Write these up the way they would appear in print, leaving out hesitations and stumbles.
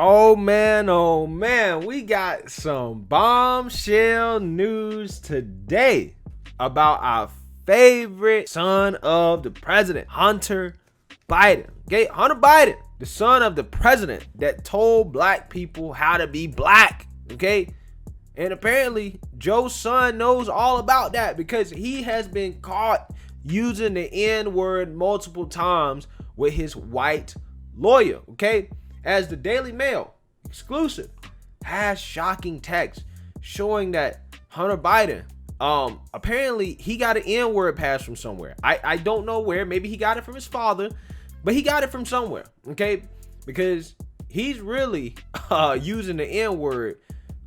Oh man, we got some bombshell news today about our favorite son of the president, Hunter Biden. Okay, Hunter Biden, the son of the president that told black people how to be black. Okay, and apparently Joe's son knows all about that because he has been caught using the N-word multiple times with his white lawyer. Okay, as the Daily Mail exclusive has shocking text showing that Hunter Biden apparently he got an N-word pass from somewhere. I don't know where. Maybe he got it from his father, but he got it from somewhere. Okay, because he's really using the N-word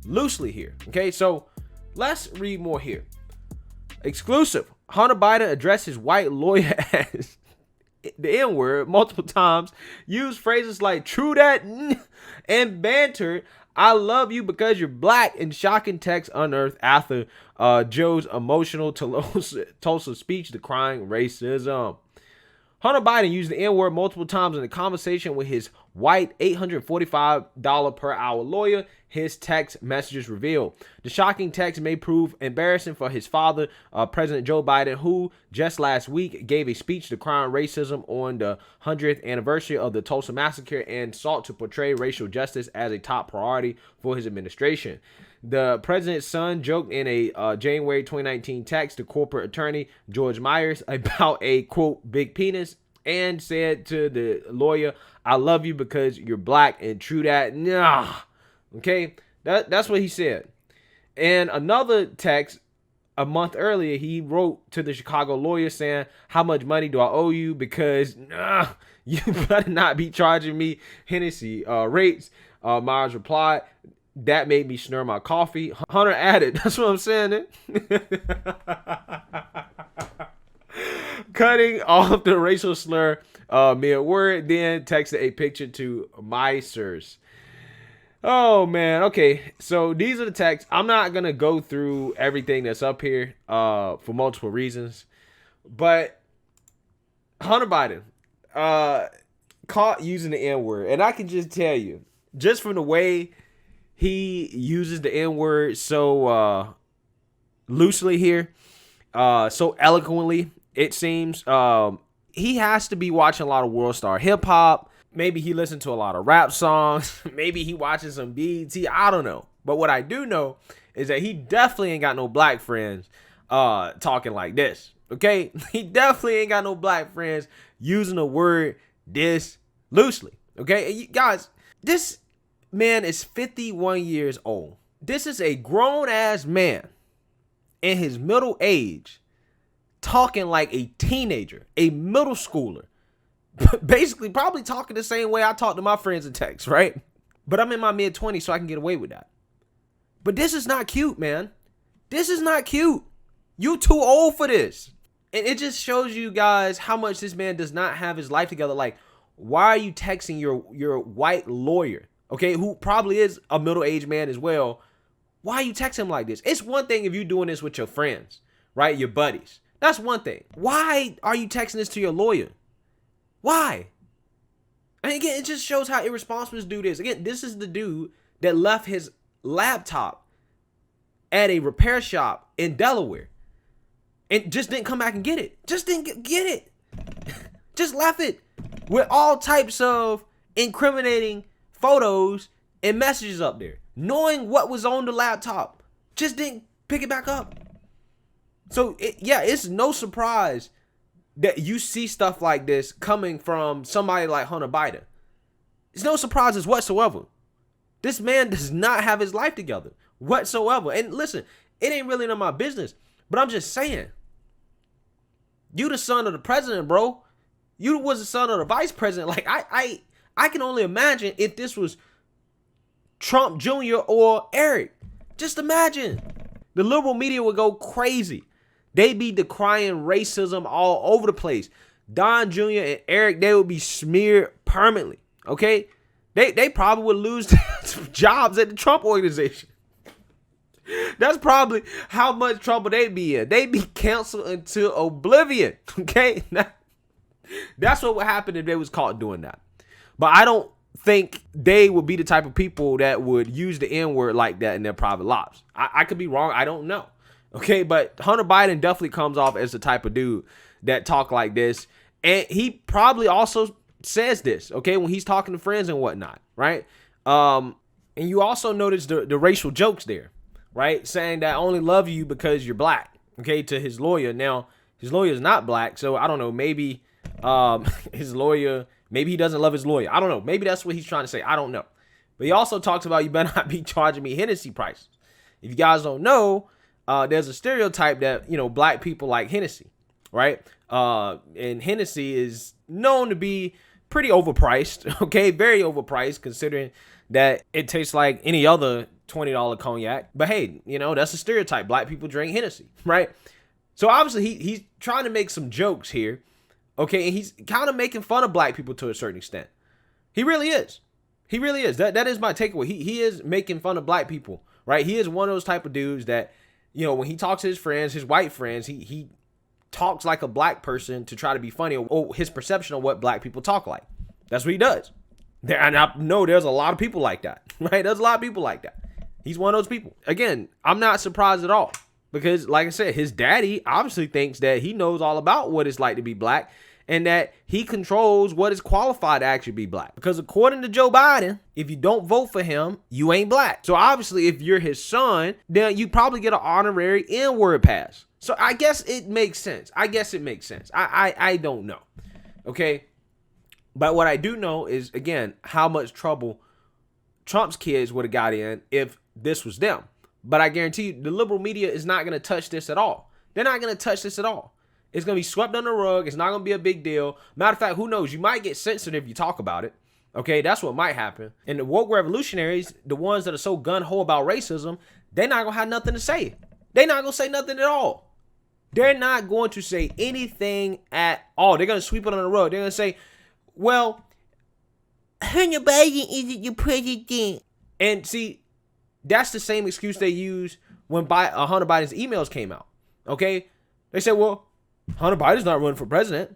loosely here. Okay, so let's read more here. Exclusive: Hunter Biden addressed his white lawyer as the N-word multiple times, used phrases like "true that" and banter "I love you because you're black" in shocking text unearthed after Joe's emotional Tulsa speech decrying racism. Hunter Biden used the N-word multiple times in a conversation with his white $845 per hour lawyer, his text messages revealed. The shocking text may prove embarrassing for his father, President Joe Biden, who just last week gave a speech decrying racism on the 100th anniversary of the Tulsa massacre and sought to portray racial justice as a top priority for his administration. The president's son joked in a January 2019 text to corporate attorney George Myers about a, quote, big penis, and said to the lawyer, "I love you because you're black," and "true that." Nah. Okay, that's what he said. And another text a month earlier, he wrote to the Chicago lawyer saying, "How much money do I owe you? Because you better not be charging me Hennessy rates." Myers replied, "That made me snore my coffee." Hunter added, "That's what I'm saying." Cutting off the racial slur mid-word, then texted a picture to Myers. Oh, man. Okay, so these are the texts. I'm not going to go through everything that's up here for multiple reasons. But Hunter Biden caught using the N-word. And I can just tell you, just from the way he uses the N-word so loosely here, so eloquently, it seems, he has to be watching a lot of World Star Hip Hop. Maybe he listened to a lot of rap songs. Maybe he watches some BET. I don't know. But what I do know is that he definitely ain't got no black friends talking like this. Okay? He definitely ain't got no black friends using the word this loosely. Okay? And you guys, this man is 51 years old. This is a grown-ass man in his middle age talking like a teenager, a middle schooler. Basically, probably talking the same way I talk to my friends in text, right? But I'm in my mid-20s, so I can get away with that. But this is not cute, man. This is not cute. You too old for this. And it just shows you guys how much this man does not have his life together. Like, why are you texting your white lawyer, okay, who probably is a middle-aged man as well? Why are you texting him like this? It's one thing if you're doing this with your friends, right? Your buddies. That's one thing. Why are you texting this to your lawyer? Why? And again, it just shows how irresponsible this dude is. Again, this is the dude that left his laptop at a repair shop in Delaware and just didn't come back and get it. Just didn't get it. Just left it with all types of incriminating photos and messages up there, knowing what was on the laptop. Just didn't pick it back up. So, it's no surprise that you see stuff like this coming from somebody like Hunter Biden. It's no surprises whatsoever. This man does not have his life together whatsoever. And listen, it ain't really none of my business, but I'm just saying, you the son of the president, bro. You was the son of the vice president. Like, I can only imagine if this was Trump Jr. or Eric. Just imagine. The liberal media would go crazy. They be decrying racism all over the place. Don Jr. and Eric, they would be smeared permanently. Okay? They probably would lose jobs at the Trump organization. That's probably how much trouble they be in. They be canceled into oblivion. Okay? That's what would happen if they was caught doing that. But I don't think they would be the type of people that would use the N-word like that in their private lives. I could be wrong. I don't know. Okay, but Hunter Biden definitely comes off as the type of dude that talk like this. And he probably also says this, okay, when he's talking to friends and whatnot, right? And you also notice the racial jokes there, right? Saying that I only love you because you're black, okay, to his lawyer. Now, his lawyer is not black, so I don't know, maybe his lawyer, maybe he doesn't love his lawyer. I don't know. Maybe that's what he's trying to say. I don't know. But he also talks about you better not be charging me Hennessy prices. If you guys don't know, there's a stereotype that, you know, black people like Hennessy, right? And Hennessy is known to be pretty overpriced, okay? Very overpriced considering that it tastes like any other $20 cognac. But hey, you know, that's a stereotype. Black people drink Hennessy, right? So obviously he's trying to make some jokes here, okay? And he's kind of making fun of black people to a certain extent. He really is. He really is. That is my takeaway. He is making fun of black people, right? He is one of those type of dudes that, you know, when he talks to his friends, his white friends, he talks like a black person to try to be funny, or his perception of what black people talk like. That's what he does. And I know there's a lot of people like that, right? There's a lot of people like that. He's one of those people. Again, I'm not surprised at all because, like I said, his daddy obviously thinks that he knows all about what it's like to be black and that he controls what is qualified to actually be black. Because according to Joe Biden, if you don't vote for him, you ain't black. So obviously, if you're his son, then you probably get an honorary N-word pass. So I guess it makes sense. I don't know. Okay. But what I do know is, again, how much trouble Trump's kids would have got in if this was them. But I guarantee you, the liberal media is not going to touch this at all. They're not going to touch this at all. It's going to be swept under the rug. It's not going to be a big deal. Matter of fact, who knows? You might get censored if you talk about it. Okay, that's what might happen. And the woke revolutionaries, the ones that are so gun-ho about racism, they're not going to have nothing to say. They're not going to say nothing at all. They're not going to say anything at all. They're going to sweep it under the rug. They're going to say, well, Hunter Biden isn't the president. And see, that's the same excuse they used when Hunter Biden's emails came out. Okay? They said, well, Hunter Biden's not running for president.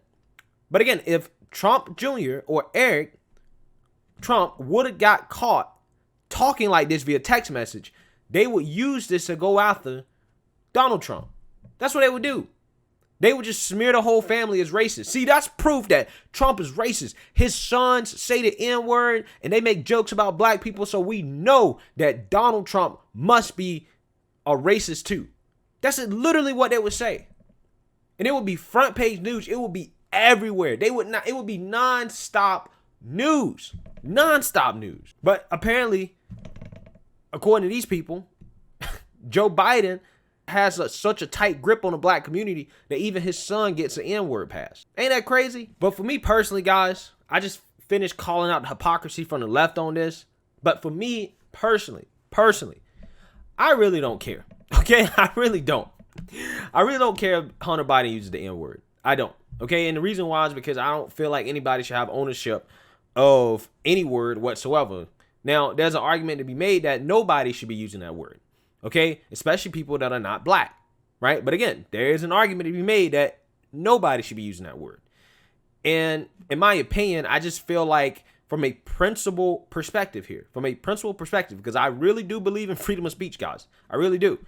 But again, if Trump Jr. or Eric Trump would have got caught talking like this via text message, they would use this to go after Donald Trump. That's what they would do. They would just smear the whole family as racist. See, that's proof that Trump is racist. His sons say the N-word and they make jokes about black people, so we know that Donald Trump must be a racist too. That's literally what they would say. And it would be front page news. It would be everywhere. It would be nonstop news. Nonstop news. But apparently, according to these people, Joe Biden has such a tight grip on the black community that even his son gets an N-word pass. Ain't that crazy? But for me personally, guys, I just finished calling out the hypocrisy from the left on this. But for me personally, I really don't care. Okay? I really don't. I really don't care if Hunter Biden uses the N-word. I don't. Okay? And the reason why is because I don't feel like anybody should have ownership of any word whatsoever. Now, there's an argument to be made that nobody should be using that word. Okay, especially people that are not black, right? But again, there is an argument to be made that nobody should be using that word. And in my opinion, I just feel like from a principle perspective here, because I really do believe in freedom of speech, guys. I really do.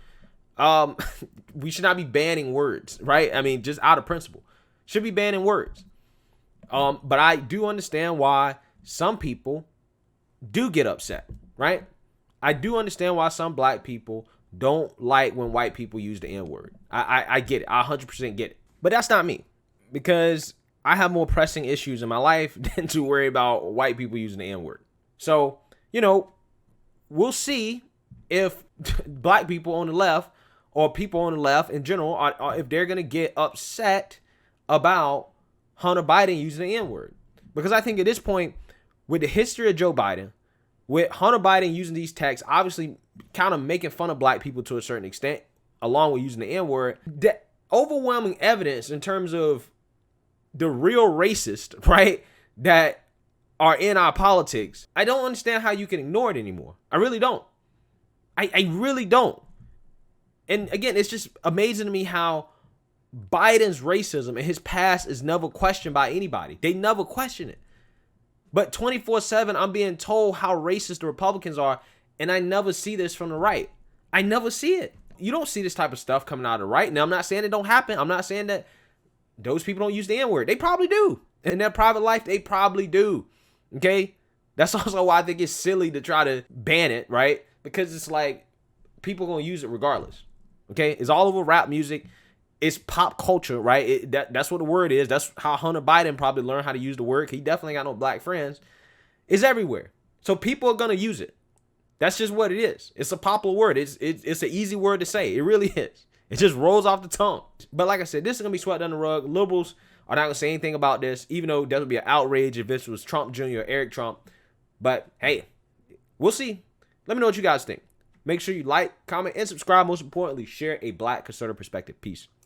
We should not be banning words, right? I mean, just out of principle. Should be banning words. But I do understand why some people do get upset, right? I do understand why some black people don't like when white people use the N-word. I get it. I 100% get it. But that's not me, because I have more pressing issues in my life than to worry about white people using the N-word. So, you know, we'll see if black people on the left or people on the left in general are if they're going to get upset about Hunter Biden using the N-word. Because I think at this point, with the history of Joe Biden, with Hunter Biden using these texts, obviously kind of making fun of black people to a certain extent, along with using the N-word, the overwhelming evidence in terms of the real racist, right, that are in our politics, I don't understand how you can ignore it anymore. I really don't. I really don't. And again, it's just amazing to me how Biden's racism and his past is never questioned by anybody. They never question it. But 24/7, I'm being told how racist the Republicans are, and I never see this from the right. I never see it. You don't see this type of stuff coming out of the right. Now, I'm not saying it don't happen. I'm not saying that those people don't use the N-word. They probably do. In their private life, they probably do. Okay? That's also why I think it's silly to try to ban it, right? Because it's like, people gonna use it regardless. Okay? It's all over rap music. It's pop culture, right? That's what the word is. That's how Hunter Biden probably learned how to use the word. He definitely got no black friends. It's everywhere. So people are going to use it. That's just what it is. It's a popular word. It's an easy word to say. It really is. It just rolls off the tongue. But like I said, this is going to be swept under the rug. Liberals are not going to say anything about this, even though there would be an outrage if this was Trump Jr. or Eric Trump. But hey, we'll see. Let me know what you guys think. Make sure you like, comment, and subscribe. Most importantly, share a black conservative perspective. Peace.